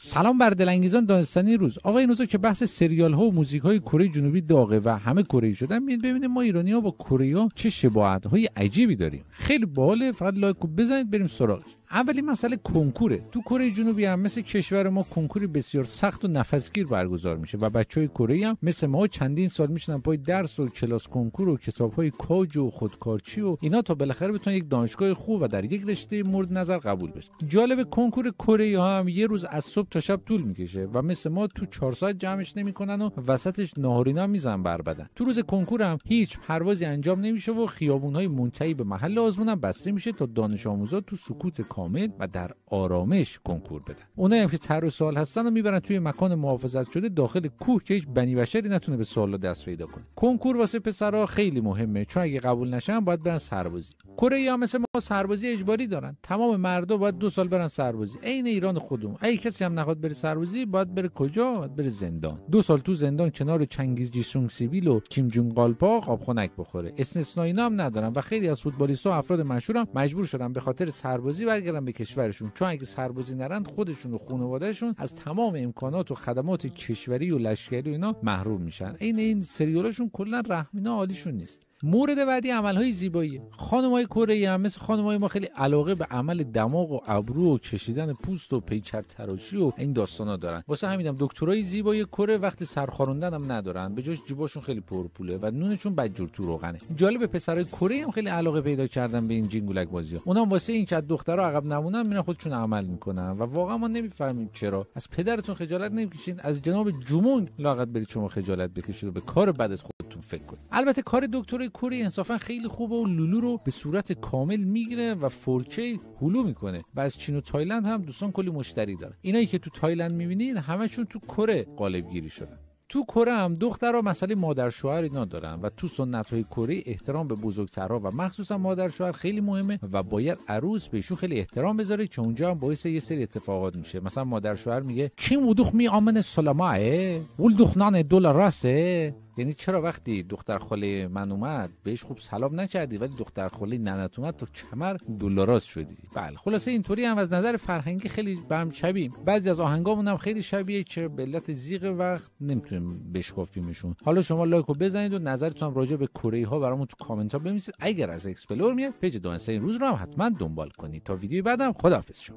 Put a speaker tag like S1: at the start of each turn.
S1: سلام بر دلانگیزان دانستنی روز. آقا این روزا که بحث سریال ها و موزیک های کره جنوبی داغه و همه کره‌ای شدن، میاد ببینید ما ایرانی‌ها با کره‌ای‌ها چه شباهت های عجیبی داریم. خیلی باحاله، فقط لایکو بزنید بریم سراغش. اولی مسئله کنکوره. تو کره جنوبی هم مثل کشور ما کنکوری بسیار سخت و نفسگیر برگزار میشه و بچهای کره‌ای هم مثل ما چندین سال میشنن پای درس و کلاس کنکور و کتاب‌های کاج و خودکارچی و اینا تا بالاخره بتونن یک دانشگاه خوب و در یک رشته مورد نظر قبول بشن. جالب کنکور کره ها هم یه روز از صبح تا شب طول میکشه و مثل ما تو 4 ساعت جمعش نمیکنن و وسطش ناهارینا میزنن بر بدن. تو روز کنکور هم هیچ پروازی انجام نمیشه و خیابون‌های منتهی به محل آزمون هم بسته میشه تا دانش آموزا تو سکوت کامل و در آرامش کنکور بدن. اونایی هم که طرح سوال هستن رو میبرن توی مکان محافظت شده داخل کوه که هیچ بنی بشری نتونه به سوالا دست پیدا کنه. کنکور واسه پسرها خیلی مهمه چون اگه قبول نشن باید برن سربازی. کره‌ای‌ها مثل ما سربازی اجباری دارن. تمام مردا باید 2 سال برن سربازی. عین ایران خودمون. اگه کسی هم نخواد بره سربازی باید بره کجا؟ باید بره زندان. 2 سال تو زندان کنار چنگیز جیسونگ سیبیل و کیم جونگ قالپاق آبخنک بخوره. استثنایی هم ندارن و خیلی از فوتبالیست‌ها و افراد مشهور هم مجبور شدن به خاطر سربازی برگردن به کشورشون، چون اگه سربازی نرن خودشون و خانواده‌شون از تمام امکانات و خدمات کشوری و لشکری و اینا محروم میشن. این سریالاشون کلا رحمینا عالیشون نیست. مورد بعدی عملهای زیبایی. خانم‌های کره‌ای هم مثل خانم‌های ما خیلی علاقه به عمل دماغ و ابرو و کشیدن پوست و پیکر تراشی و این داستانا دارن. واسه همینم دکترای زیبایی کره وقت سرخاروندن هم ندارن، به جاش جیباشون خیلی پرپوله و نونشون بدجور تو روغنه. جالب پسرای کره هم خیلی علاقه پیدا کردن به این جینگولک بازی‌ها. اونام واسه این که دخترها عقب نمونن میرن خودشون عمل میکنن و واقعا ما نمیفهمیم چرا. از پدرتون خجالت نمیکشین؟ از جناب جمون لاقت برید شما خجالت بکشید و به کار بدت خودتون فکر کنید. البته کار دکترای کره انصافا خیلی خوبه و لولو رو به صورت کامل میگیره و 4K هلو میکنه و از چین و تایلند هم دوستان کلی مشتری داره. اینایی که تو تایلند میبینید همشون تو کره قالب گیری شدن. تو کره هم دخترها مسئله مادر شوهر اینا دارن و تو سنت‌های کره احترام به بزرگترها و مخصوصا مادر شوهر خیلی مهمه و باید عروس بهشون خیلی احترام بذاره که اونجا هم باعث یه سری اتفاقات میشه. مثلا مادر شوهر میگه کیم ودوخ می آمن سلامه ول دخنان دلار راسه، یعنی چرا وقتی دختر خاله من اومد بهش خوب سلام نکردی ولی دختر خاله ننت اومد تو کمر دولاراست شدی. بله خلاصه اینطوری هم از نظر فرهنگی خیلی به هم شبیه. بعضی از آهنگامون هم خیلی شبیه که به علت زیغ وقت نمیتونیم بشکافیمشون. حالا شما لایکو بزنید و نظرتون هم راجع به کره ها برامون تو کامنت ها بنویسید. اگر از اکسپلور میاد پیج دانستنی روز رو هم حتما دنبال کنید. تا ویدیو بعدم خداحافظ شما.